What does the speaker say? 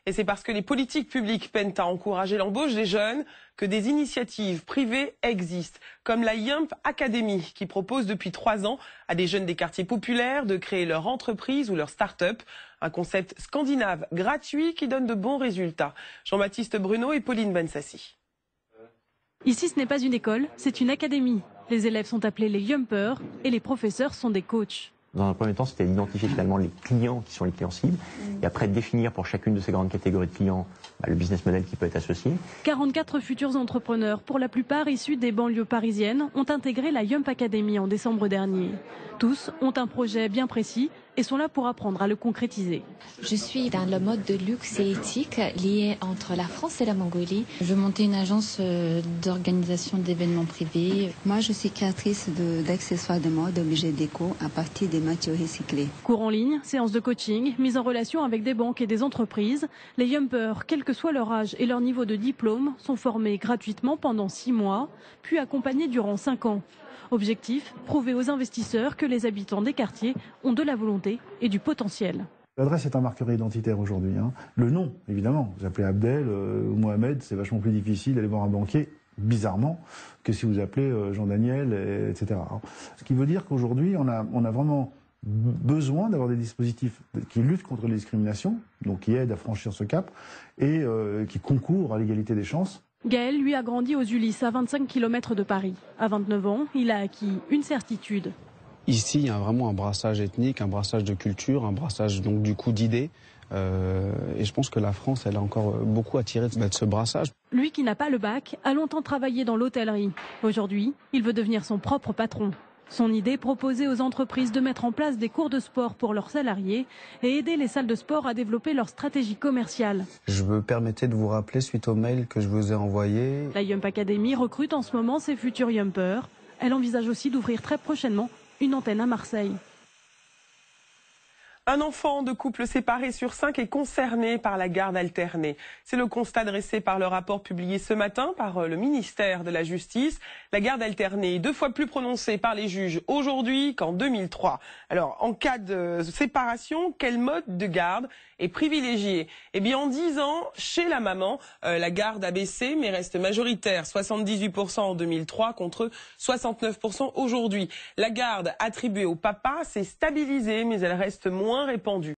Et c'est parce que les politiques publiques peinent à encourager l'embauche des jeunes que des initiatives privées existent, comme la Yump Academy, qui propose depuis 3 ans à des jeunes des quartiers populaires de créer leur entreprise ou leur start-up. Un concept scandinave gratuit qui donne de bons résultats. Jean-Baptiste Bruno et Pauline Bensassi. Ici, ce n'est pas une école, c'est une académie. Les élèves sont appelés les Yumpers et les professeurs sont des coachs. Dans un premier temps, c'était d'identifier finalement les clients qui sont les clients cibles et après définir pour chacune de ces grandes catégories de clients le business model qui peut être associé. 44 futurs entrepreneurs, pour la plupart issus des banlieues parisiennes, ont intégré la Yump Academy en décembre dernier. Tous ont un projet bien précis et sont là pour apprendre à le concrétiser. Je suis dans le mode de luxe et éthique lié entre la France et la Mongolie. Je montais une agence d'organisation d'événements privés. Moi, je suis créatrice d'accessoires de mode, objets déco à partir des matériaux recyclés. Cours en ligne, séances de coaching, mise en relation avec des banques et des entreprises. Les Yumpers, quel que soit leur âge et leur niveau de diplôme, sont formés gratuitement pendant 6 mois, puis accompagnés durant 5 ans. Objectif, prouver aux investisseurs que les habitants des quartiers ont de la volonté et du potentiel. L'adresse est un marqueur identitaire aujourd'hui. Le nom, évidemment. Vous appelez Abdel ou Mohamed, c'est vachement plus difficile d'aller voir un banquier, bizarrement, que si vous appelez Jean-Daniel, etc. Ce qui veut dire qu'aujourd'hui, on a vraiment besoin d'avoir des dispositifs qui luttent contre les discriminations, donc qui aident à franchir ce cap, et qui concourent à l'égalité des chances. Gaël, lui, a grandi aux Ulysses, à 25 km de Paris. À 29 ans, il a acquis une certitude. Ici, il y a vraiment un brassage ethnique, un brassage de culture, un brassage donc du coup d'idées. Et je pense que la France, elle a encore beaucoup à tirer de ce brassage. Lui qui n'a pas le bac, a longtemps travaillé dans l'hôtellerie. Aujourd'hui, il veut devenir son propre patron. Son idée, proposer aux entreprises de mettre en place des cours de sport pour leurs salariés et aider les salles de sport à développer leur stratégie commerciale. Je me permettais de vous rappeler suite au mail que je vous ai envoyé. La Yump Academy recrute en ce moment ses futurs Yumpers. Elle envisage aussi d'ouvrir très prochainement une antenne à Marseille. Un enfant de couple séparé sur 5 est concerné par la garde alternée. C'est le constat dressé par le rapport publié ce matin par le ministère de la Justice. La garde alternée est 2 fois plus prononcée par les juges aujourd'hui qu'en 2003. Alors, en cas de séparation, quel mode de garde est privilégié? Eh bien, en 10 ans, chez la maman, la garde a baissé mais reste majoritaire. 78% en 2003 contre 69% aujourd'hui. La garde attribuée au papa s'est stabilisée mais elle reste moins répandue.